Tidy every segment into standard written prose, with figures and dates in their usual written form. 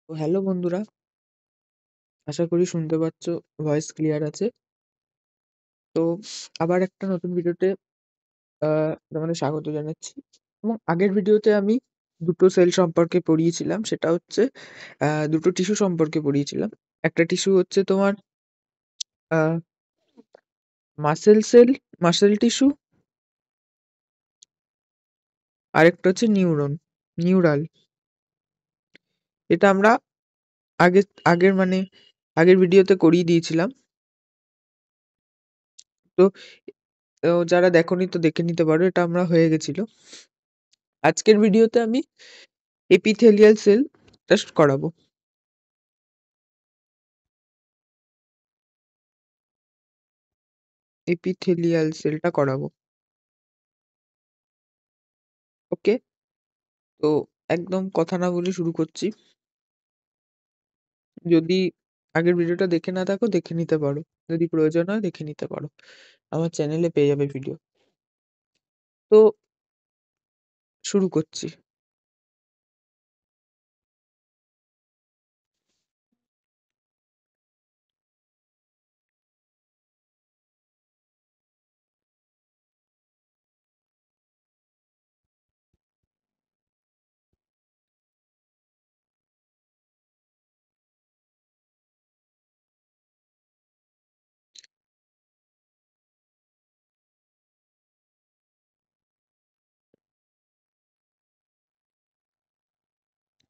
তো হ্যালো বন্ধুরা, আশা করি শুনতে পাচ্ছ, ভয়েস ক্লিয়ার আছে। তো আবার একটা নতুন ভিডিওতে তোমাদের স্বাগত জানাচ্ছি। এবং আগের ভিডিওতে আমি দুটো সেল সম্পর্কে পড়িয়েছিলাম, সেটা হচ্ছে দুটো টিস্যু সম্পর্কে পড়িয়েছিলাম। একটা টিস্যু হচ্ছে তোমার মাসেল সেল, মাসেল টিস্যু। আরেকটা হচ্ছে নিউরাল। এটা আমরা আগে আগের মানে আগের ভিডিওতে করিয়ে দিয়েছিলাম। তো যারা দেখোনি তো দেখে নিতে পারো, এটা আমরা হয়ে গেছিল। আজকের ভিডিওতে আমি এপিথেলিয়াল সেল টেস্ট করাবো। এপিথেলিয়াল সেলটা করাবো। ওকে, তো একদম কথা না বলে শুরু করছি। যদি আগের ভিডিওটা দেখে না থাকো দেখে নিতে পারো, যদি প্রয়োজন হয় দেখে নিতে পারো, আমার চ্যানেলে পেয়ে যাবে ভিডিও। তো শুরু করছি।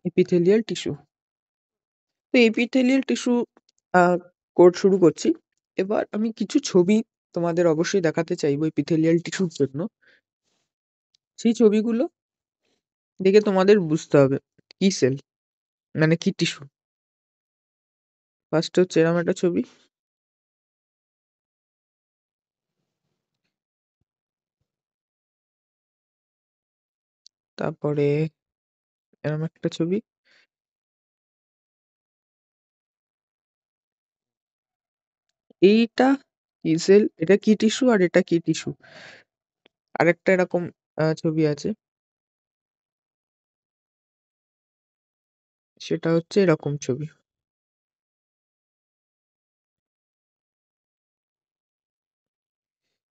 Epithelial tissue. তো এপিথেলিয়াল টিস্যু কোর্স শুরু করছি। এবার আমি কিছু ছবি তোমাদের অবশ্যই দেখাতে চাইবো এপিথেলিয়াল টিস্যুর জন্য। সেই ছবিগুলো দেখে তোমাদের বুঝতে হবে কি সেল, মানে কি টিস্যু। ফার্স্ট হচ্ছে এরকম একটা ছবি, তারপরে এরকম একটা ছবি, এইটা কি সেল, এটা কি টিস্যু আর এটা কি টিস্যু। আরেকটা এরকম ছবি আছে, সেটা হচ্ছে এরকম ছবি।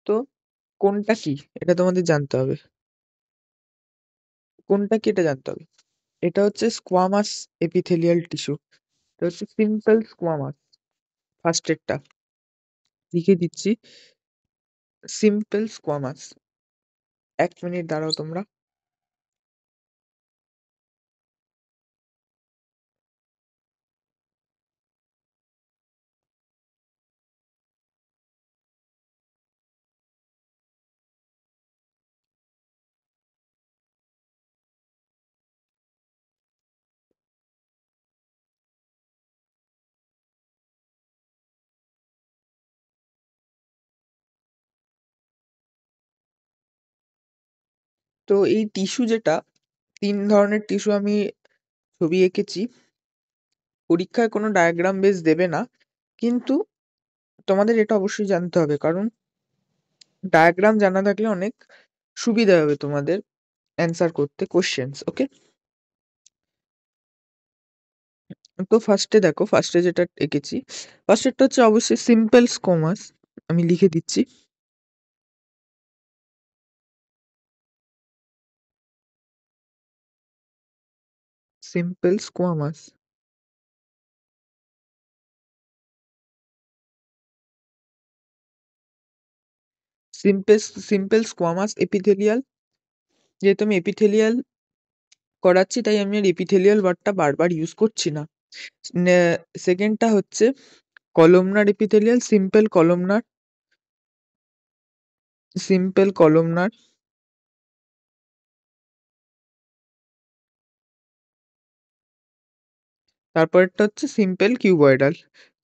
তো কোনটা কি এটা তোমাদের জানতে হবে, কোনটা কি এটা জানতে হবে। এটা হচ্ছে স্কোয়ামাস এপিথেলিয়াল টিস্যু, এটা হচ্ছে সিম্পল স্কোয়ামাস। ফার্স্ট এরটা লিখে দিচ্ছি, সিম্পল স্কোয়ামাস। 1 মিনিট দাঁড়াও তোমরা। তো এই টিস্যু যেটা, 3 ধরনের টিস্যু আমি ছবি এঁকেছি। পরীক্ষায় কোনো ডায়াগ্রাম বেস দেবে না, কিন্তু তোমাদের এটা অবশ্যই জানতে হবে, কারণ ডায়াগ্রাম জানা থাকলে অনেক সুবিধা হবে তোমাদের অ্যান্সার করতে কোশ্চেন্স। ওকে, তো ফার্স্টে দেখো, ফার্স্টে যেটা এঁকেছি, ফার্স্টেরটা হচ্ছে অবশ্যই সিম্পল স্কোমাস। আমি লিখে দিচ্ছি, simple squamous. Simple simple squamous epithelial. যেহেতু আমি এপিথেলিয়াল করাচ্ছি, তাই আমি আর এপিথেলিয়াল ওয়ার্ডটা বারবার ইউজ করছি না। সেকেন্ডটা হচ্ছে কলমনার এপিথেলিয়াল, সিম্পল কলমনার, সিম্পল কলমনার। তারপরটা হচ্ছে সিম্পল কিউবয়েডাল,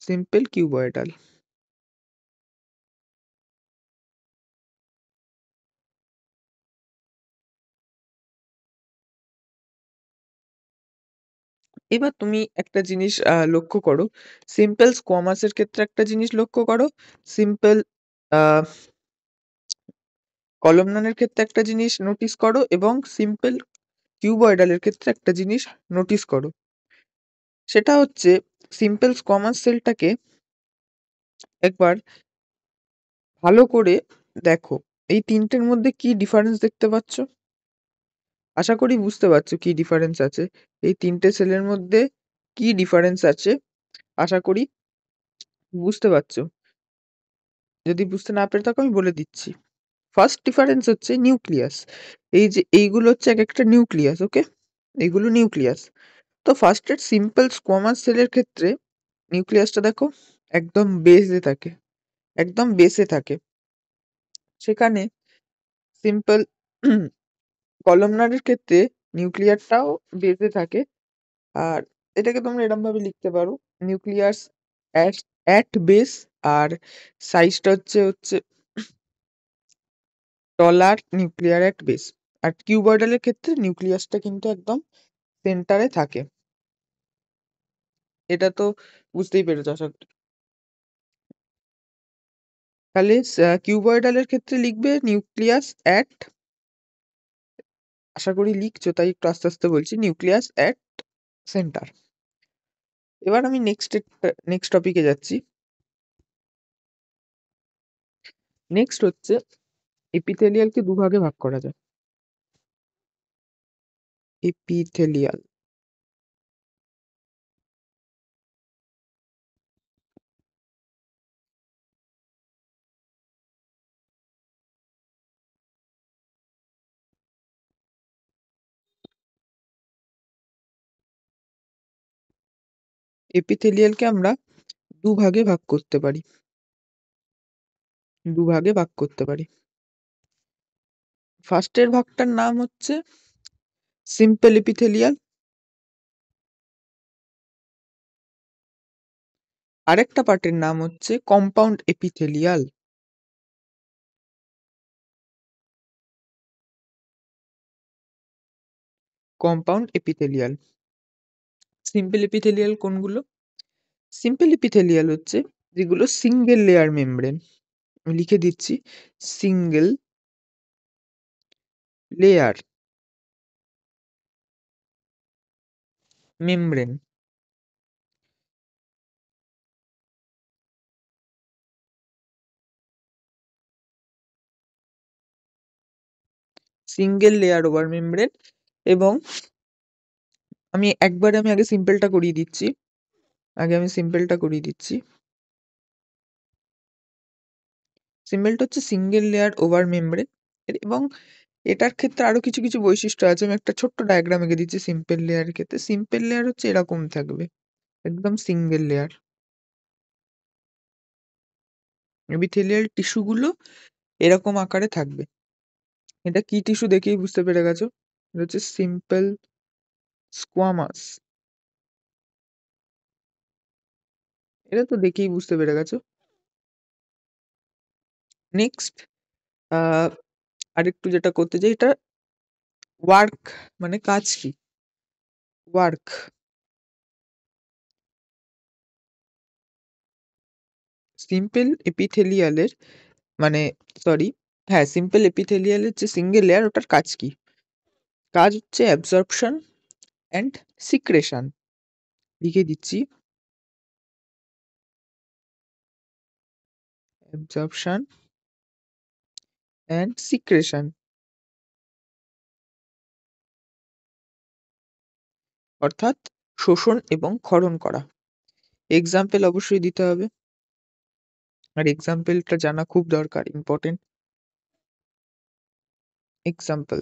সিম্পল কিউবয়েডাল। এবার তুমি একটা জিনিস লক্ষ্য করো, সিম্পল স্কোয়ামাসের ক্ষেত্রে একটা জিনিস লক্ষ্য করো, সিম্পল কলমনারের ক্ষেত্রে একটা জিনিস নোটিস করো, এবং সিম্পল কিউবয়েডালের ক্ষেত্রে একটা জিনিস নোটিস করো। সেটা হচ্ছে সিম্পল স্কোয়ামাস সেলটাকে একবার ভালো করে দেখো। এই তিনটের মধ্যে কি ডিফারেন্স দেখতে পাচ্ছ? আশা করি বুঝতে পারছো কি ডিফারেন্স আছে। এই তিনটে সেলের মধ্যে কি ডিফারেন্স আছে আশা করি বুঝতে পারছো। যদি বুঝতে না পেরে থাকো আমি বলে দিচ্ছি। ফার্স্ট ডিফারেন্স হচ্ছে নিউক্লিয়াস। এই যে এইগুলো হচ্ছে এক একটা নিউক্লিয়াস, ওকে? এইগুলো নিউক্লিয়াস। তো ফার্স্টের সিম্পল স্কোয়ামাস সেলের ক্ষেত্রে নিউক্লিয়াসটা দেখো একদম বেসে থাকে, একদম বেসে থাকে। সেখানে সিম্পল কলমনারের ক্ষেত্রে নিউক্লিয়ারটাও বেসে থাকে। আর এটাকে তোমরা এরকম ভাবে লিখতে পারো, নিউক্লিয়াস অ্যাট অ্যাট বেস, আর সাইজটা হচ্ছে হচ্ছে টলার নিউক্লিয়ার অ্যাট বেস। আর কিউবয়েডালের ক্ষেত্রে নিউক্লিয়াসটা কিন্তু একদম সেন্টারে থাকে। এটা তো বুঝতেই পেরেছো আশা করি। তাহলে কিউবয়েডালের ক্ষেত্রে লিখবে নিউক্লিয়াস অ্যাট, আশা করি লিখছো তাই একটু আস্তে আস্তে বলছি, নিউক্লিয়াস অ্যাট সেন্টার। এবার আমি নেক্সট টপিকে যাচ্ছি। নেক্সট হচ্ছে এপিথেলিয়ালকে দুভাগে ভাগ করা যায়। এপিথেলিয়াল, এপিথেলিয়ালকে আমরা দুভাগে ভাগ করতে পারি, দুভাগে ভাগ করতে পারি। ফার্স্টের ভাগটার নাম হচ্ছে সিম্পল এপিথেলিয়াল, আরেকটা পার্টের নাম হচ্ছে compound epithelial. Compound epithelial. Simple epithelial কোনগুলো? সিম্পল এপিথেলিয়াল হচ্ছে যেগুলো সিঙ্গেল লেয়ার মেমব্রেন। আমি লিখে দিচ্ছি, single layer membrane. Single layer over membrane. এবং আমি আগে সিম্পলটা করিয়ে দিচ্ছি, সিম্পলটা হচ্ছে সিঙ্গেল লেয়ার ওভার মেমব্রেন। এবং এটার ক্ষেত্রে আরো কিছু কিছু বৈশিষ্ট্য আছে, আমি একটা ছোট্ট ডায়াগ্রাম এঁকে দিচ্ছি। সিম্পল লেয়ারের ক্ষেত্রে সিম্পল লেয়ার হচ্ছে এরকম থাকবে, একদম সিঙ্গেল লেয়ার। এপিথেলিয়াল টিস্যুগুলো এরকম আকারে থাকবে। এটা কি টিস্যু দেখেই বুঝতে পেরে গেছো, এটা হচ্ছে সিম্পল স্কোয়ামাস। এটা তো দেখেই বুঝতে পেরে গেছো। নেক্সট আরেকটু যেটা করতে চাই, এটা ওয়ার্ক মানে কাজ কি, ওয়ার্ক। সিম্পল এপিথেলিয়ালের মানে সরি, হ্যাঁ, সিম্পল এপিথেলিয়ালের যে সিঙ্গেল লেয়ার ওটার কাজ কি? কাজ হচ্ছে অ্যাবজর্পশন অ্যান্ড সিক্রেশন। লিখে দিচ্ছি, অ্যাবজর্পশন অ্যান্ড সিক্রেশন, অর্থাৎ শোষণ এবং ক্ষরণ করা। এক্সাম্পল অবশ্যই দিতে হবে, আর এক্সাম্পলটা জানা খুব দরকার, ইম্পর্টেন্ট। এক্সাম্পল,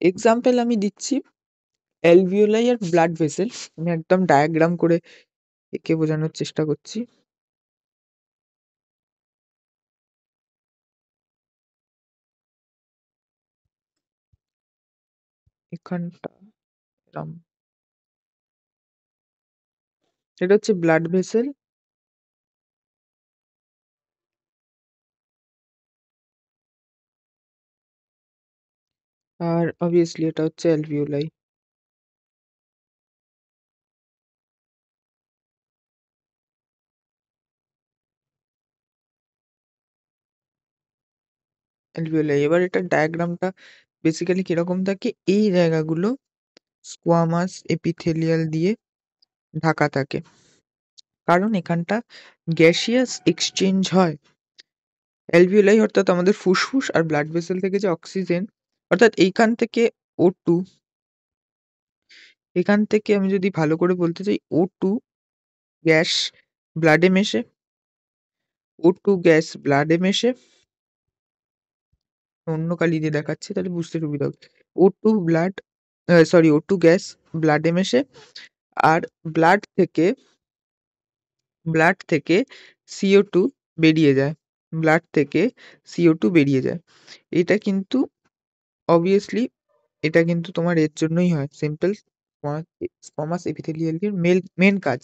এক্সাম্পল আমি দিচ্ছি অ্যালভিওলাই আর ব্লাড ভেসেল। আমি একদম ডায়াগ্রাম করে একে বোঝানোর চেষ্টা করছি। এখানটা এরম, এটা হচ্ছে ব্লাড ভেসেল, আর অবভিয়াসলি এটা হচ্ছে অ্যালভিওলাই। অ্যালভিওলাই, এবার এটা ডায়াগ্রামটা বেসিক্যালি কিরকম থাকে, এই জায়গাগুলো স্কোয়ামাস এপিথেলিয়াল দিয়ে ঢাকা থাকে, কারণ এখানটা গ্যাসিয়াস এক্সচেঞ্জ হয়। অ্যালভিওলাই অর্থাৎ আমাদের ফুসফুস আর ব্লাড ভেসেল থেকে যে অক্সিজেন, অর্থাৎ এইখান থেকে O2, এখান থেকে আমি যদি ভালো করে বলতে চাই, O2 গ্যাস ব্লাডে মেশে, O2 গ্যাস ব্লাডে মেশে, অন্য কালি দিয়ে দেখাচ্ছি তাহলে বুঝতে সুবিধা হবে। O2 গ্যাস ব্লাডে মেশে, আর ব্লাড থেকে CO2 বেরিয়ে যায়, ব্লাড থেকে CO2 বেরিয়ে যায়। এটা কিন্তু অবভিয়াসলি এটা কিন্তু তোমার এর জন্যই হয়, সিম্পল স্কোয়ামাস এপিথেলিয়ালের মেন কাজ।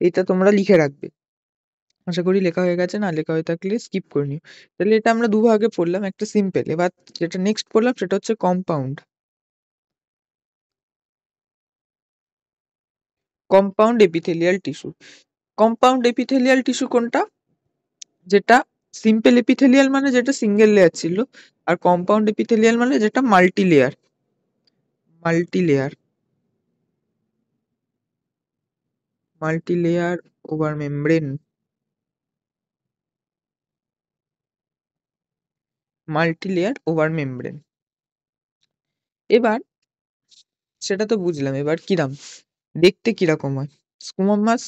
এটা তোমরা লিখে রাখবে। আশা করি লেখা হয়ে গেছে, না লেখা হয়ে থাকলে স্কিপ করে নিও। তাহলে এটা আমরা দুভাগে পড়লাম, একটা সিম্পল। এবার যেটা নেক্সট পড়লাম সেটা হচ্ছে compound. Compound epithelial tissue. Compound epithelial tissue কোনটা? যেটা সিম্পল এপিথেলিয়াল মানে যেটা সিঙ্গেল লেয়ার ছিল, আর কম্পাউন্ড এপিথেলিয়াল মানে যেটা multi layer. Multi layer multi layer over membrane. Multi layer over membrane. এবার সেটা তো বুঝলাম, এবার কিরাম দেখতে কিরকম হয়? স্কোয়ামাস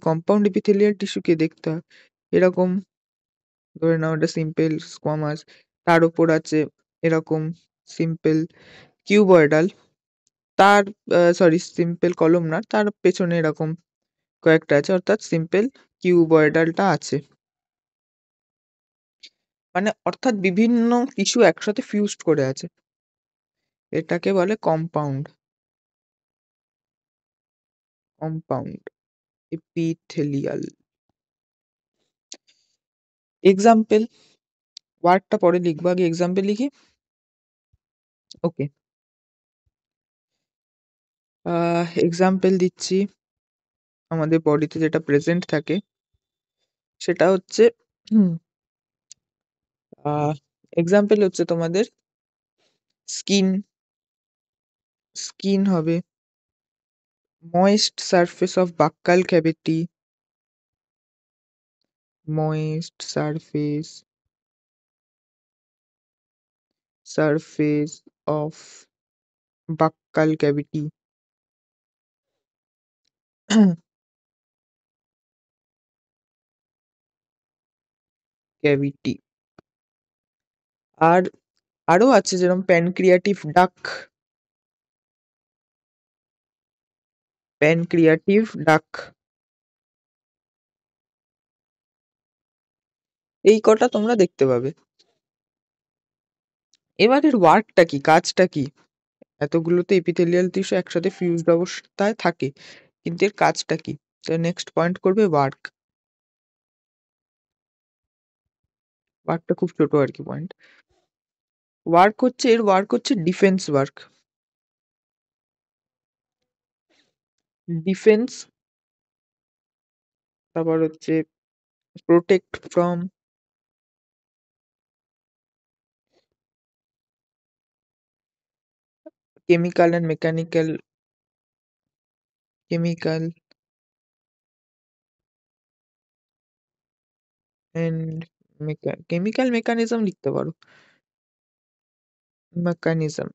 কম্পাউন্ড এপিথেলিয়াল টিস্যুকে দেখতে হয় এরকম। ধরে নাও এটা সিম্পল স্কোয়ামাস, তার উপর আছে এরকম সিম্পল কিউবয়েডাল, তার সিম্পল কলমনার, তার পেছনে এরকম কয়েকটা আছে, অর্থাৎ সিম্পল কিউবয়েডালটা আছে। মানে অর্থাৎ বিভিন্ন টিস্যু একসাথে ফিউজড করে আছে, এটাকে বলে কম্পাউন্ড। Compound epithelial. এক্সাম্পল, ওয়ার্ডটা পরে লিখবো, আগে এক্সাম্পল লিখি। ওকে, এক্সাম্পল দিচ্ছি। আমাদের বডিতে যেটা প্রেজেন্ট থাকে সেটা হচ্ছে এক্সাম্পল হচ্ছে তোমাদের স্কিন। স্কিন হবে moist surface of buccal cavity. Moist surface of buccal cavity. Cavity. আর আরো আছে যেরকম প্যানক্রিয়াটিভ ডাক। প্যানক্রিয়াটিভ ডাক। এই কটা তোমরা দেখতে পাবে। এবার এর ওয়ার্কটা কি, কাজটা কি? এতগুলোতে এপিথেলিয়াল টিস্যু একসাথে ফিউজড অবস্থায় থাকে, কিন্তু এর কাজটা কি? নেক্সট পয়েন্ট করবে ওয়ার্ক। ওয়ার্কটা খুব ছোট আর কি পয়েন্ট। এর ওয়ার্ক হচ্ছে ডিফেন্স ওয়ার্ক। ডিফেন্স, তারপর হচ্ছে protect from, chemical and mechanical, chemical and chemical mechanism লিখতে পারো। Mechanism,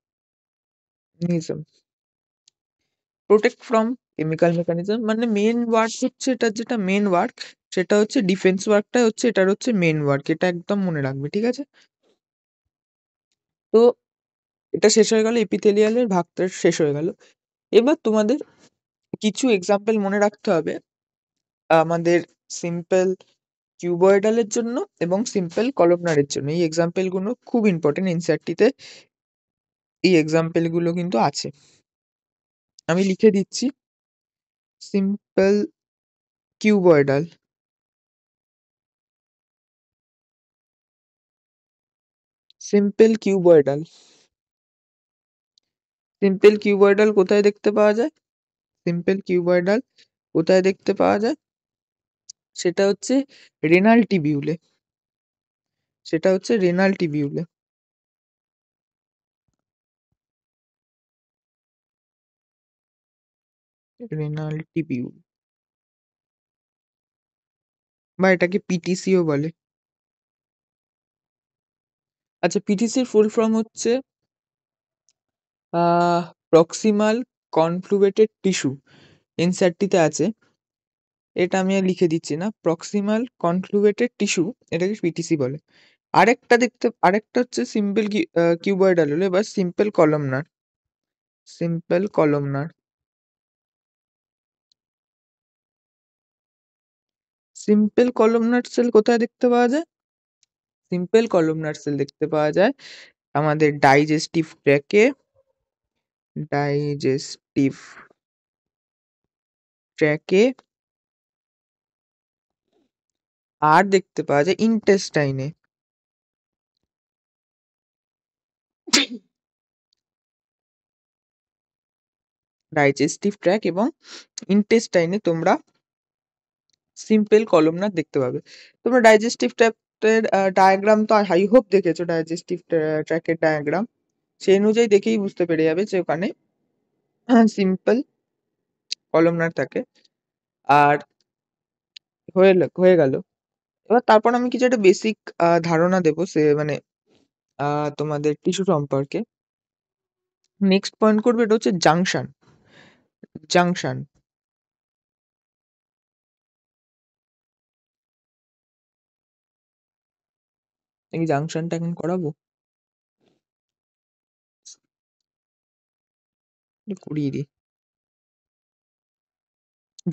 protect from chemical mechanism, মানে মেন ওয়ার্ক হচ্ছে এটার, যেটা মেন ওয়ার্ক সেটা হচ্ছে ডিফেন্স ওয়ার্কটা হচ্ছে এটার হচ্ছে মেন ওয়ার্ক। এটা একদম মনে রাখবে, ঠিক আছে? তো এটা শেষ হয়ে গেল, এপিথেলিয়ালের ভাগটা শেষ হয়ে গেল। এবার তোমাদের কিছু এক্সাম্পল মনে রাখতে হবে আমাদের সিম্পল কিউবয়েডালের জন্য এবং সিম্পল কলমনারের জন্য। এই এক্সাম্পল গুলো খুব ইম্পর্টেন্ট, এনসিইআরটি-তে এই এক্সাম্পল গুলো কিন্তু আছে। আমি লিখে দিচ্ছি। Simple cuboidal, simple cuboidal. Simple cuboidal কোথায় দেখতে পাওয়া যায়? সিম্পল কিউবয়েডাল কোথায় দেখতে পাওয়া যায়? সেটা হচ্ছে রেনাল টিবিউলে। সেটা হচ্ছে রেনাল টিবিউলে। রেনাল টিবিউল, বা এটাকে পিটিসিও বলে। আচ্ছা, পিটিসির ফুল ফর্ম হচ্ছে প্রক্সিমাল কনফ্লুয়েটেড টিস্যু। এনসিইআরটিতে আছে, এটা আমি আর লিখে দিচ্ছি না। প্রক্সিমাল কনফ্লুয়েটেড টিস্যু, এটাকে পিটিসি বলে। আরেকটা হচ্ছে সিম্পল কিউবয়েডাল, হলো এবার সিম্পল কলমনার। সিম্পল কলমনার, সিম্পল কলমনার সেল কোথায় দেখতে পাওয়া যায়? সিম্পল কলমনার সেল দেখতে পাওয়া যায় আমাদের ডাইজেস্টিভ ট্র্যাকে, ডাইজেস্টিভ ট্র্যাকে, আর দেখতে পাওয়া যায় ইন্টেস্টাইনে। ডাইজেস্টিভ ট্র্যাক এবং ইন্টেস্টাইনে তোমরা সিম্পল কলমনার দেখতে পাবে। তোমরা ডাইজেস্টিভ ট্র্যাক্টের ডায়াগ্রাম তো আই হোপ দেখেছো, ডাইজেস্টিভ ট্র্যাকের ডায়াগ্রাম সেই অনুযায়ী দেখেই বুঝতে পেরে যাবে যে ওখানে সিম্পল কলমনার থাকে। আর হয়ে গেল। এবার তারপর আমি কিছু একটা বেসিক ধারণা দেবো, সে মানে তোমাদের টিস্যু সম্পর্কে। নেক্সট পয়েন্ট করবে, এটা হচ্ছে জাংশন। জাংশন, এই জাংশনটা এখন করাবো, একটু করিয়ে দিই।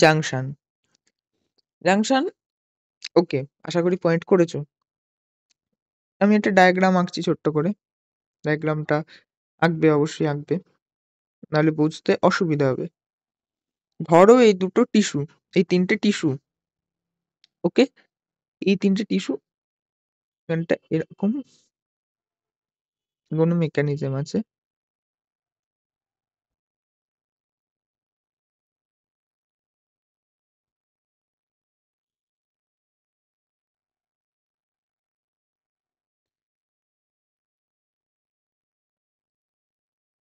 জাংশন, জাংশন, ওকে, আশা করি পয়েন্ট করেছো। আমি একটা ডায়াগ্রাম আঁকছি ছোট্ট করে। ডায়াগ্রামটা আঁকবে, অবশ্যই আঁকবে, নাহলে বুঝতে অসুবিধা হবে। ধরো এই দুটো টিস্যু, এই তিনটে টিস্যু, ওকে, এই তিনটে টিস্যু, এখানটা এরকম কোনো মেকানিজম আছে।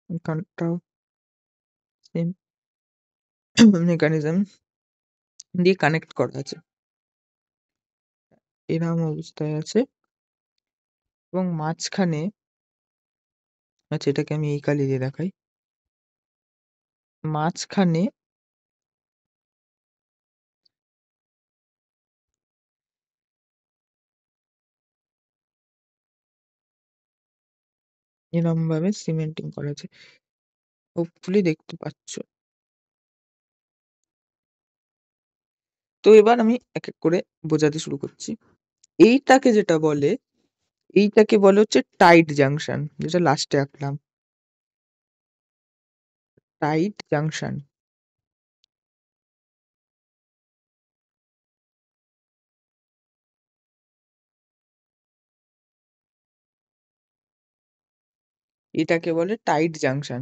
এখানটাও সেম মেকানিজম দিয়ে কানেক্ট করা আছে, এরকম অবস্থায় আছে। এবং মাঝখানে, আচ্ছা এটাকে আমি এই কালি দিয়ে দেখাই, মাঝখানে এরকম ভাবে সিমেন্টিং করা আছে, হোপফুলি দেখতে পাচ্ছ। তো এবার আমি এক এক করে বোঝাতে শুরু করছি। এইটাকে যেটা বলে, এইটাকে বলে হচ্ছে টাইট জাংশন, যেটা লাস্টে আঁকলাম, টাইট জাংশন। এটাকে বলে টাইট জাংশন।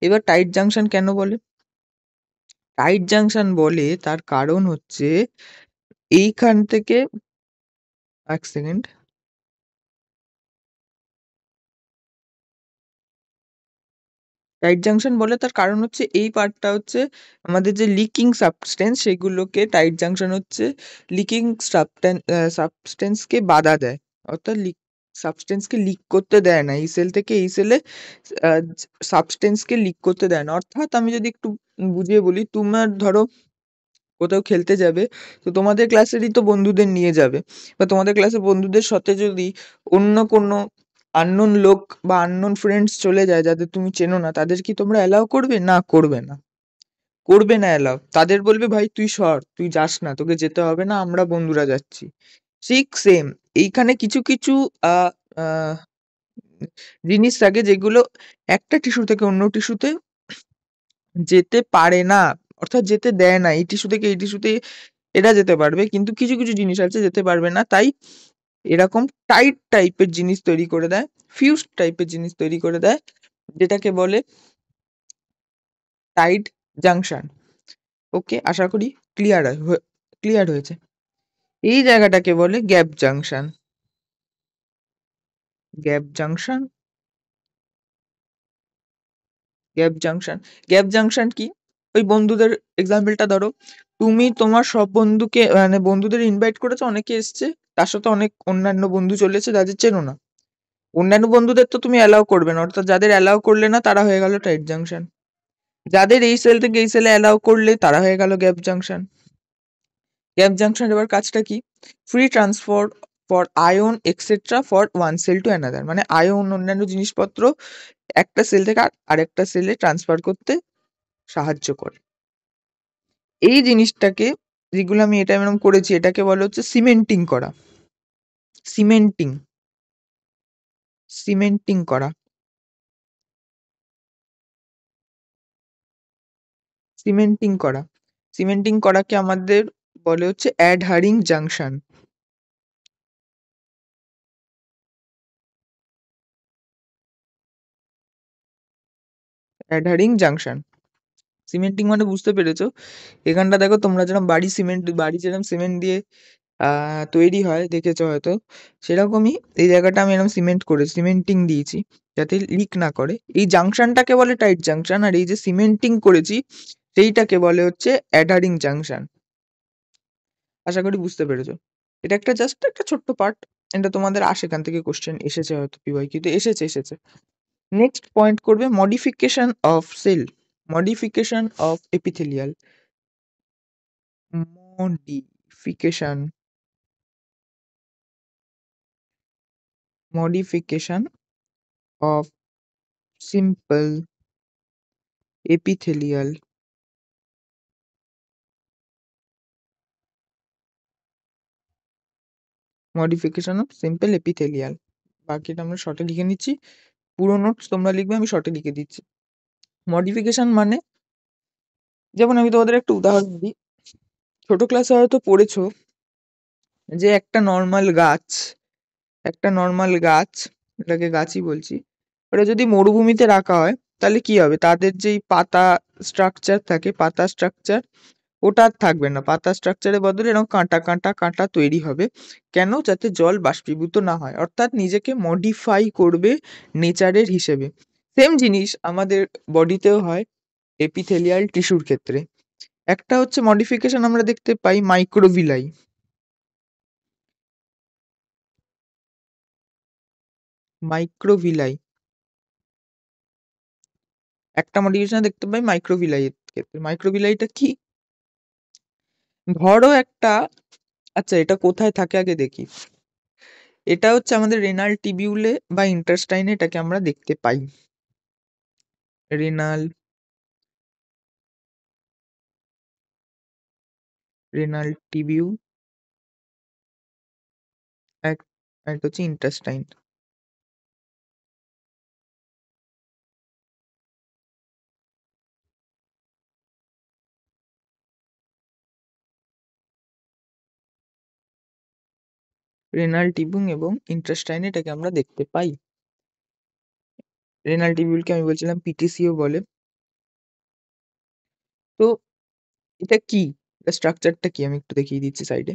এবার টাইট জাংশন কেন বলে? টাইট জাংশন বলে তার কারণ হচ্ছে এইখান থেকে, এক সেকেন্ড, টাইট জাংশন বলে তার কারণ হচ্ছে এই পার্টটা হচ্ছে আমাদের যে লিকিং সাবস্টেন্স, সেগুলোকে টাইট জাংশন হচ্ছে লিকিং সাবস্টেন্সকে বাধা দেয়, অর্থাৎ সাবস্টেন্সকে লিক করতে দেয় না, এই সেল থেকে এই সেলে সাবস্টেন্সকে লিক করতে দেয় না। অর্থাৎ আমি যদি একটু বুঝিয়ে বলি, তোমার ধরো কোথাও খেলতে যাবে, তো তোমাদের ক্লাসেরই তো বন্ধুদের নিয়ে যাবে, বা তোমাদের ক্লাসের বন্ধুদের সাথে যদি অন্য কোনো আননোন লোক বা আননোন ফ্রেন্ডস চলে যায় যাদের তুমি চেনো না, তাদের কি তোমরা অ্যালাউ করবে? না, করবে না, করবে না অ্যালাউ। তাদের বলবে ভাই তুই সর, তুই যাস না, তোকে যেতে হবে না, আমরা বন্ধুরা যাচ্ছি। ঠিক সেম এইখানে কিছু কিছু আহ আহ জিনিস থাকে যেগুলো একটা টিস্যু থেকে অন্য টিস্যুতে যেতে পারে না, অর্থাৎ যেতে দেয় না। এই টিস্যু থেকে এই টিস্যুতে এরা যেতে পারবে, কিন্তু কিছু কিছু জিনিস আছে যেতে পারবে না, তাই এরকম টাইট টাইপের জিনিস তৈরি করে দেয়, ফিউজ টাইপের জিনিস তৈরি করে দেয়, যেটাকে বলে টাইট জাংশন। ওকে, আশা করি ক্লিয়ার হয়েছে। এই জায়গাটাকে বলে gap junction. Gap junction, gap junction. Gap junction কি? ওই বন্ধুদের এক্সাম্পলটা ধরো, তুমি তোমার সব বন্ধুকে মানে বন্ধুদের ইনভাইট করেছো, অনেকে এসছে, তার সাথে অনেক অন্যান্য বন্ধু চলেছে যাদের চেনো না। অন্যান্য বন্ধুদের তো তুমি অ্যালাউ করবে না, অর্থাৎ যাদের অ্যালাউ করলে না তারা হয়ে গেল টাইট জাংশন। যাদের এই সেল থেকে এই সেলে অ্যালাউ করলে তারা হয়ে গেল গ্যাপ জাংশন। গ্যাপ জাংশন এবার কাজটা কি? Free transfer for ion extra for one cell to another, মানে আয়ন অন্যান্য জিনিসপত্র একটা সেল থেকে আরেকটা সেলে ট্রান্সফার করতে সাহায্য করে। এই জিনিসটাকে, যেগুলো আমি এটা এরকম করেছি, এটাকে বলা হচ্ছে সিমেন্টিং করা। সিমেন্টিং, সিমেন্টিং করা, সিমেন্টিং করা। সিমেন্টিং করাকে আমাদের বলে হচ্ছে অ্যাডহারিং জাংশন। অ্যাডহারিং জাংশন। সিমেন্টিং মানে বুঝতে পেরেছো? এখানটা দেখো, তোমরা যেরকম বাড়ি যেরকম সিমেন্ট দিয়ে তৈরি হয় দেখেছো হয়তো, সেরকমই এই জায়গাটা আমি এরকম সিমেন্ট করে সিমেন্টিং দিয়েছি যাতে লিক না করে। এই জাংশনটাকে বলে টাইট জাংশন, আর এই যে সিমেন্টিং করেছি সেইটাকে বলে হচ্ছে অ্যাডারিং জাংশন। আশা করি বুঝতে পেরেছো। এটা একটা জাস্ট একটা ছোট্ট পার্ট। এটা তোমাদের সেখান থেকে কোশ্চেন এসেছে হয়তো, পিওয়াই কিন্তু এসেছে। নেক্সট পয়েন্ট করবে modification of cell, modification of epithelial. Modification, modification of simple epithelial, modification of simple epithelial। বাকিটা আমরা শর্টে লিখে নিচ্ছি, পুরো নোটস তোমরা লিখবে, আমি শর্টে লিখে দিচ্ছি। মডিফিকেশন মানে, যেমন আমি তোমাদের একটা উদাহরণ দিই, ছোট ক্লাসে হয়তো পড়েছো যে একটা নর্মাল গাছ, এটাকে গাছই বলছি, ওটা যদি মরুভূমিতে রাখা হয় তাহলে কি হবে? তাদের যেই পাতা স্ট্রাকচার থাকে, পাতা স্ট্রাকচার ওটা আর থাকবে না, পাতা স্ট্রাকচারের বদলে এরকম কাঁটা কাঁটা কাঁটা তৈরি হবে। কেন? যাতে জল বাষ্পীভূত না হয়, অর্থাৎ নিজেকে মডিফাই করবে নেচারের হিসেবে। সেম জিনিস আমাদের বডিতেও হয় এপিথেলিয়াল টিস্যুর ক্ষেত্রে। একটা হচ্ছে মডিফিকেশন আমরা দেখতে পাই মাইক্রোভিলাই, মাইক্রোভিলাই একটা মডিফিকেশন দেখতে পাই মাইক্রোভিলাই এর ক্ষেত্রে। মাইক্রোভিলাইটা কি? ধরো একটা, আচ্ছা এটা কোথায় থাকে আগে দেখি। এটা হচ্ছে আমাদের রেনাল টিবিউলে বা ইন্টারস্টাইনে এটাকে আমরা দেখতে পাই। রেনাল, রেনাল টিবিউ, এক একটা হচ্ছে ইন্টারস্টাইন। রেনাল টিবিউ এবং ইন্টারস্টাইনে এটাকে আমরা দেখতে পাই। রেনাল টিবিউলকে আমি বলছিলাম পিটিসিও বলে। তো এটা কি, স্ট্রাকচারটা কি আমি একটু দেখিয়ে দিচ্ছি সাইডে।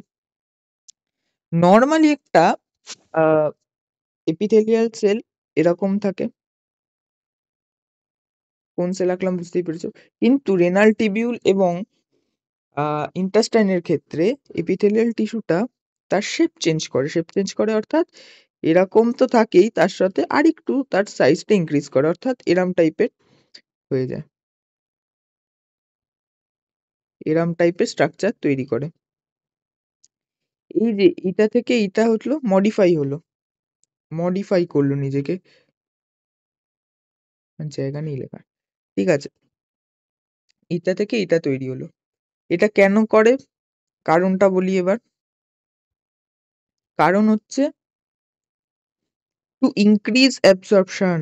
নর্মালি একটা এপিথেলিয়াল সেল এরকম থাকে, কোন সেল আঁকলাম বুঝতেই পেরেছো। কিন্তু রেনাল টিবিউল এবং ইন্টেস্টাইনের ক্ষেত্রে এপিথেলিয়াল টিস্যুটা তার শেপ চেঞ্জ করে অর্থাৎ এরকম তো থাকেই, তার সাথে আরেকটু তার সাইজটা ইনক্রিজ করে, অর্থাৎ এরম টাইপের হয়ে যায়, এরম টাইপের স্ট্রাকচার তৈরি করে। এই যে এটা থেকে এটা হলো মডিফাই করলো নিজেকে, জায়গা নেই লেখা, ঠিক আছে। এটা থেকে এটা তৈরি হলো। এটা কেন করে কারণটা বলি এবার। কারণ হচ্ছে to increase absorption,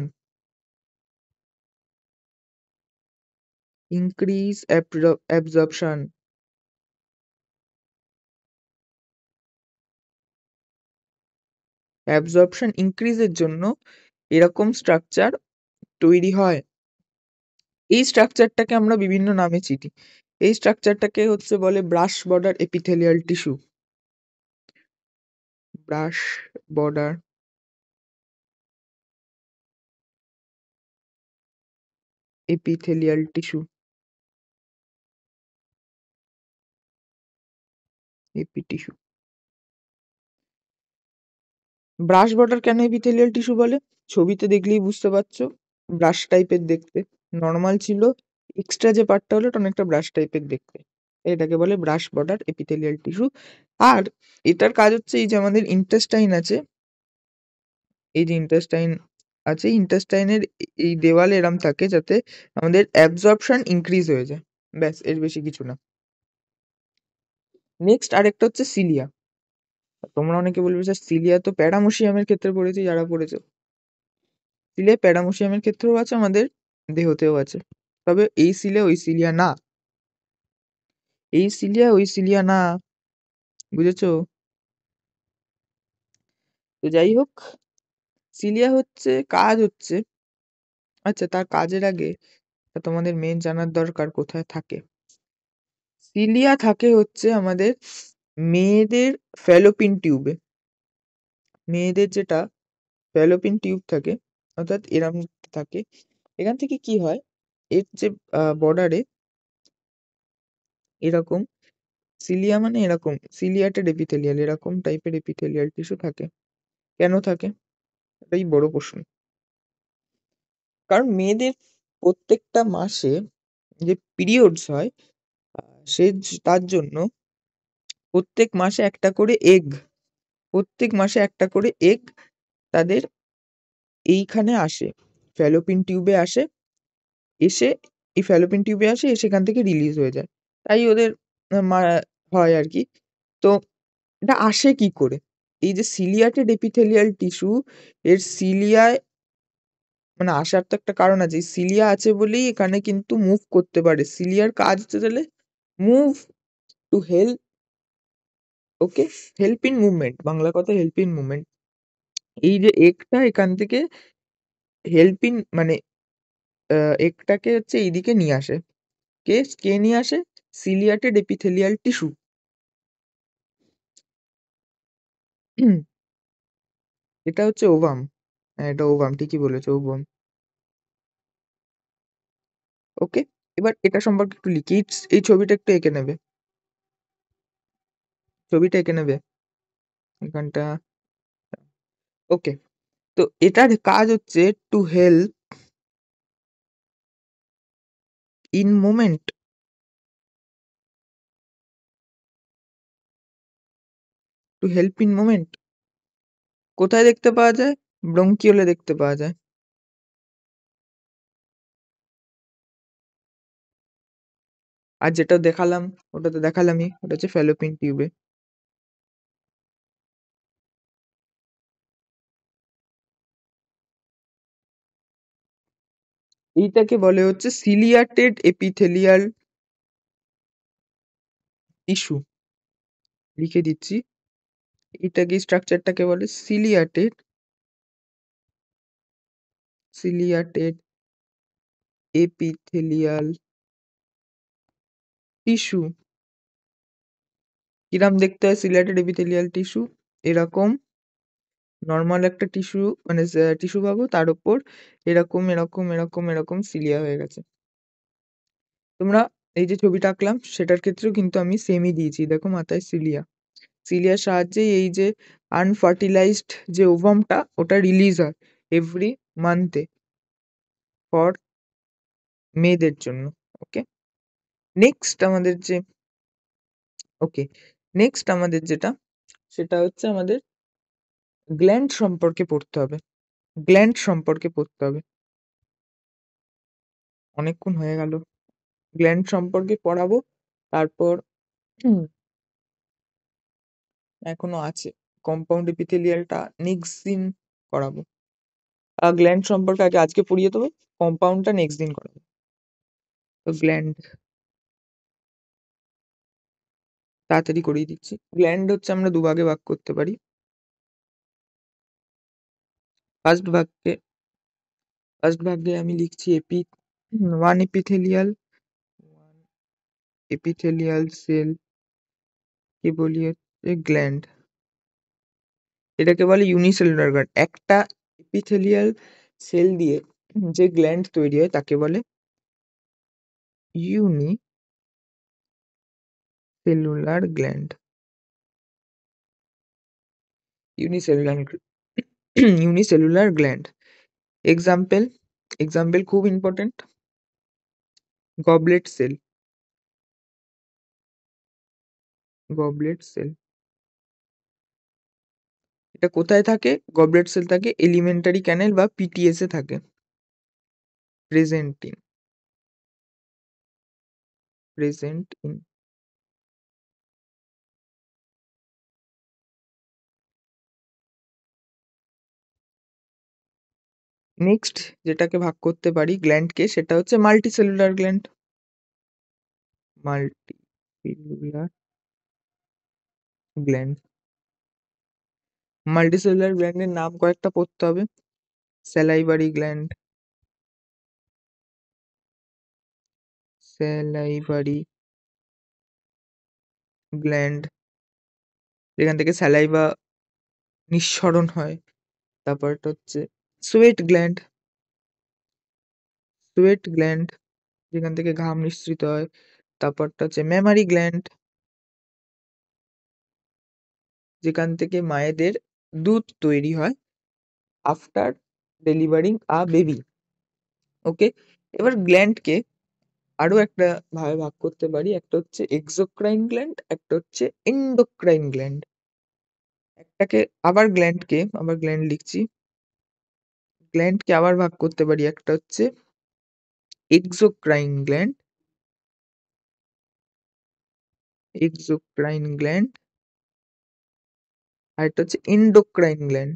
increase absorption, absorption ইনক্রিজের জন্য এরকম স্ট্রাকচার তৈরি হয়। এই স্ট্রাকচারটাকে আমরা বিভিন্ন নামে চিনি। এই স্ট্রাকচারটাকে হচ্ছে বলে brush border epithelial tissue, brush border epithelial tissue, epi tissue. Brush border কেন এপিথেলিয়াল টিস্যু বলে? ছবিতে দেখলেই বুঝতে পারছো, ব্রাশ টাইপের দেখতে। নর্মাল ছিল, এক্সট্রা যে পার্টটা হলো ওটা অনেকটা ব্রাশ টাইপের দেখতে, এটাকে বলে ব্রাশ বর্ডার এপিথেলিয়াল টিস্যু। আর এটার কাজ হচ্ছে, এই যে আমাদের ইন্টেস্টাইন আছে, এই যে ইন্টেস্টাইন আছে, ইন্টেস্টাইনের এই দেওয়ালে এরম থাকে যাতে আমাদের অ্যাবজর্পশন ইনক্রিজ হয়ে যায়, ব্যাস, এর বেশি কিছু না। নেক্সট আরেকটা হচ্ছে সিলিয়া। তোমরা অনেকে বলবে স্যার সিলিয়া তো প্যারামোসিয়ামের ক্ষেত্রে পড়েছি, যারা পড়েছো সিলিয়া প্যারামোসিয়ামের ক্ষেত্রেও আছে, আমাদের দেহতেও আছে, তবে এই সিলিয়া ওই সিলিয়া না, এই সিলিয়া ওই সিলিয়া না, বুঝেছো? তো যাই হোক, সিলিয়া হচ্ছে, কাজ হচ্ছে, আচ্ছা তার কাজের আগে তোমাদের মেন জানার দরকার কোথায় থাকে। সিলিয়া থাকে হচ্ছে আমাদের মেয়েদের ফ্যালোপিন টিউবে, মেয়েদের যেটা ফ্যালোপিন টিউব থাকে, অর্থাৎ এরম থাকে। এখান থেকে কি হয়, এর যে বর্ডারে এরকম সিলিয়া মানে এরকম সিলিয়াটেড এপিথেলিয়াল, এরকম টাইপের এপিথেলিয়াল টিস্যু থাকে। কেন থাকে? এটাই বড় প্রশ্ন। কারণ মেয়েদের প্রত্যেকটা মাসে যে পিরিয়ডস হয়, সে তার জন্য প্রত্যেক মাসে একটা করে এগ, প্রত্যেক মাসে একটা করে এগ তাদের এইখানে আসে, ফ্যালোপিন টিউবে আসে, এসে এই ফ্যালোপিন টিউবে আসে, সেখান থেকে রিলিজ হয়ে যায়, তাই ওদের হয় আর কি। তো এটা আসে কি করে? এই যে সিলিয়াটেড এপিথেলিয়াল টিস্যু, এর সিলিয়ায় মানে আসার তো একটা কারণ আছে, সিলিয়া আছে বলেই এখানে কিন্তু মুভ করতে পারে। সিলিয়ার কাজ হচ্ছে তাহলে move, to help, okay, help in movement, Bangla কথা হেল্প ইন মুভমেন্ট। এই যে এগটা এখান থেকে হেল্প ইন মানে এগটাকে হচ্ছে এইদিকে নিয়ে আসে, কে কে নিয়ে আসে? সিলিয়াটেড এপিথেলিয়াল টিস্যু। এটা হচ্ছে ওভাম, হ্যাঁ এটা ওভাম, ঠিকই বলেছো, ওভাম। ওকে, এবার এটা সম্পর্কে একটু লিখি, এই ছবিটা একটু এঁকে নেবে, ছবিটা এঁকে নেবে এখানটা। ওকে, তো এটার কাজ হচ্ছে to help in movement, to help in movement. কোথায় দেখতে পাওয়া যায়? ব্রঙ্কিওলে দেখতে পাওয়া যায়। আর যেটা দেখালাম, ওটা তো দেখালামই, ওটা হচ্ছে ফ্যালোপিন টিউবে। এইটাকে বলে হচ্ছে সিলিয়াটেড এপিথেলিয়াল টিস্যু, লিখে দিচ্ছি, এটাকে স্ট্রাকচারটাকে বলে সিলিয়াটেড, সিলিয়াটেড এপিথেলিয়াল টিস্যু। কিরাম দেখতে হয় সিলিয়াটেড এপিথেলিয়াল টিস্যু? এরকম নর্মাল একটা টিস্যু, মানে টিস্যু পাবো, তার উপর এরকম এরকম এরকম এরকম সিলিয়া হয়ে গেছে। তোমরা এই যে ছবিটা আঁকলাম সেটার ক্ষেত্রেও কিন্তু আমি সেমই দিয়েছি, দেখো মাথায় সিলিয়া, সিলিয়ার সাহায্যে এই যে আনফার্টিলাইজড যে ওভামটা ওটা রিলিজ হয় এভরি মান্থে ফর মেয়েদের জন্য। ওকে, নেক্সট আমাদের যে ওকে নেক্সট আমাদের যেটা, সেটা হচ্ছে আমাদের গ্ল্যান্ড সম্পর্কে পড়তে হবে, গ্ল্যান্ড সম্পর্কে পড়তে হবে। অনেকক্ষণ হয়ে গেল, গ্ল্যান্ড সম্পর্কে পড়াবো, তারপর এখনো আছে কম্পাউন্ড এপিথেলিয়ালটা নেক্সট দিন করাবো। গ্ল্যান্ড সম্পর্কে আগে আজকে পড়িয়ে দেবো, কম্পাউন্ডটা নেক্সট দিন করাবো। তো গ্ল্যান্ড তাড়াতাড়ি করিয়ে দিচ্ছি। গ্ল্যান্ড হচ্ছে আমরা দুভাগে ভাগ করতে পারি। ফার্স্ট ভাগকে ফার্স্ট ভাগে আমি লিখছি ওয়ান এপিথেলিয়াল, এপিথেলিয়াল সেল কে বলি হচ্ছে গ্ল্যান্ড, এটাকে বলে ইউনিসেলুলার গ্ল্যান্ড। একটা এপিথেলিয়াল সেল দিয়ে যে গ্ল্যান্ড তৈরি হয় তাকে বলে unicellular gland. Unicellular unicellular gland. Example খুব ইম্পর্টেন্ট, গবলেট সেল। এটা কোথায় থাকে? গবলেট সেল থাকে এলিমেন্টারি ক্যানেল বা পিটিএস এ থাকে। প্রেজেন্ট ইন নেক্সট যেটাকে ভাগ করতে পারি গ্ল্যান্ডকে, সেটা হচ্ছে multicellular gland. Multicellular gland multicellular গ্ল্যান্ডের নাম কয়েকটা পড়তে হবে। স্যালাইভারি গ্ল্যান্ড, স্যালাইভারি গ্ল্যান্ড যেখান থেকে স্যালাইভা নিঃসরণ হয়। তারপরটা হচ্ছে সোয়েট গ্ল্যান্ড, যেখান থেকে ঘাম নিঃসৃত হয়। তারপরটা হচ্ছে মেমারি গ্ল্যান্ড, যেখান থেকে মায়েদের দুধ তৈরি হয় আফটার ডেলিভারিং আ বেবি। ওকে, এবার গ্ল্যান্ডকে আরো একটা ভাবে ভাগ করতে পারি, একটা হচ্ছে এক্সোক্রাইন গ্ল্যান্ড, একটা হচ্ছে এন্ডোক্রাইন গ্ল্যান্ড। আবার গ্ল্যান্ড লিখছি, গ্ল্যান্ডকে আবার ভাগ করতে পারি, একটা হচ্ছে এক্সোক্রাইন গ্ল্যান্ড, আর একটা হচ্ছে এন্ডোক্রাইন গ্ল্যান্ড।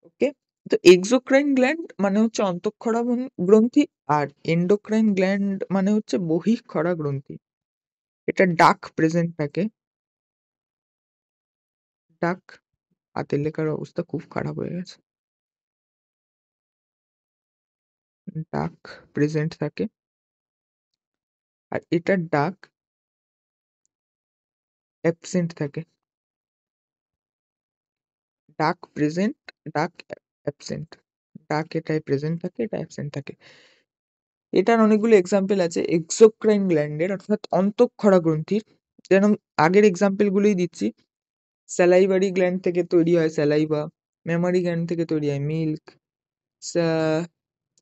ওকে, তো এক্সোক্রাইন গ্ল্যান্ড মানে হচ্ছে অন্তঃক্ষরা গ্রন্থি, আর এন্ডোক্রাইন গ্ল্যান্ড মানে হচ্ছে বহিঃক্ষরা গ্রন্থি। এটা ডাক প্রেজেন্ট থাকে। ডাক, হাতের লেখার অবস্থা খুব খারাপ হয়ে গেছে। ডাক প্রেজেন্ট থাকে, আর এটা ডাক অ্যাবসেন্ট থাকে। ডাক প্রেজেন্ট, ডাক অ্যাবসেন্ট। ডাক এটাই প্রেজেন্ট থাকে, এটা অ্যাবসেন্ট থাকে। এটার অনেকগুলো এক্সাম্পল আছে এক্সোক্রাইন গ্ল্যান্ডের, অর্থাৎ অন্তঃক্ষরা গ্রন্থির। যেরকম আগের এক্সাম্পল গুলোই দিচ্ছি, স্যালাইভারি গ্ল্যান্ড থেকে তৈরি হয় স্যালাইভা, মেমারি গ্ল্যান্ড থেকে তৈরি হয় মিল্ক,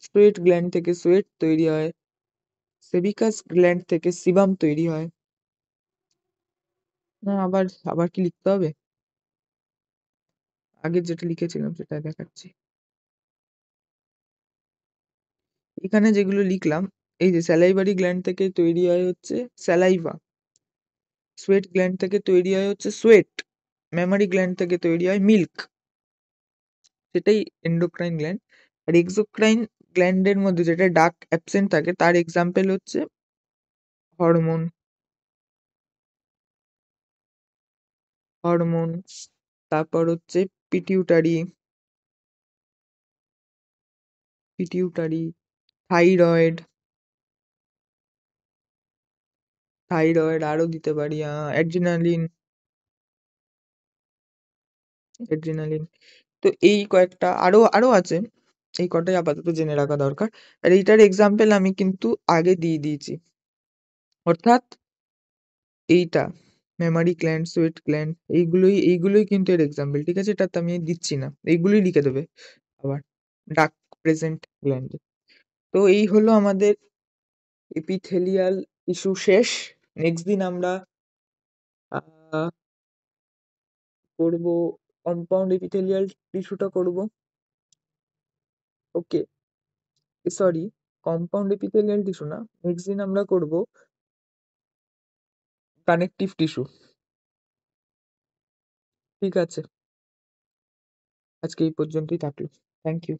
সোয়েট গ্ল্যান্ড থেকে সোয়েট তৈরি হয়, সেবিকাস গ্ল্যান্ড থেকে সিবাম তৈরি হয়। না, আবার আবার কি লিখতে হবে? আগে যেটা লিখেছিলাম সেটা দেখাচ্ছি। এখানে যেগুলো লিখলাম, এই যে স্যালাইভারি গ্ল্যান্ড থেকে তৈরি হয় হচ্ছে স্যালাইভা, সোয়েট গ্ল্যান্ড থেকে তৈরি হয় হচ্ছে সোয়েট, মেমারি গ্ল্যান্ড থেকে তৈরি হয় মিল্ক, সেটাই এন্ডোক্রাইন গ্ল্যান্ড। আর এক্সোক্রাইন গ্ল্যান্ডের মধ্যে যেটা ডাক অ্যাবসেন্ট থাকে, তার এক্সাম্পল হচ্ছে হরমোন, হরমোন তারপর হচ্ছে পিটিউটারি, থাইরয়েড, আরো দিতে পারি অ্যাড্রিনালিন। তো এই কয়েকটা আরো আরো আছে, এই কটাই আপাতত জেনে রাখা দরকার। আর এইটার এক্সাম্পল আমি কিন্তু আগে দিয়ে দিয়েছি, অর্থাৎ এইটা মেমারি গ্ল্যান্ড, সোয়েট গ্ল্যান্ড, এইগুলোই কিন্তু এর এক্সাম্পল, ঠিক আছে? এটাতে আমি দিচ্ছি না, এইগুলোই লিখে দেবে আবার ডাক প্রেজেন্ট গ্ল্যান্ড। তো এই হলো আমাদের এপিথেলিয়াল টিস্যু শেষ। নেক্সট দিন আমরা আহ, করব কম্পাউন্ড এপিথেলিয়াল টিস্যুটা করব। ওকে, সরি, কম্পাউন্ড এপিথেলিয়াল টিস্যু না, নেক্সট দিন আমরা করব কানেকটিভ টিস্যু। ঠিক আছে, আজকে এই পর্যন্তই থাকলো। Thank you.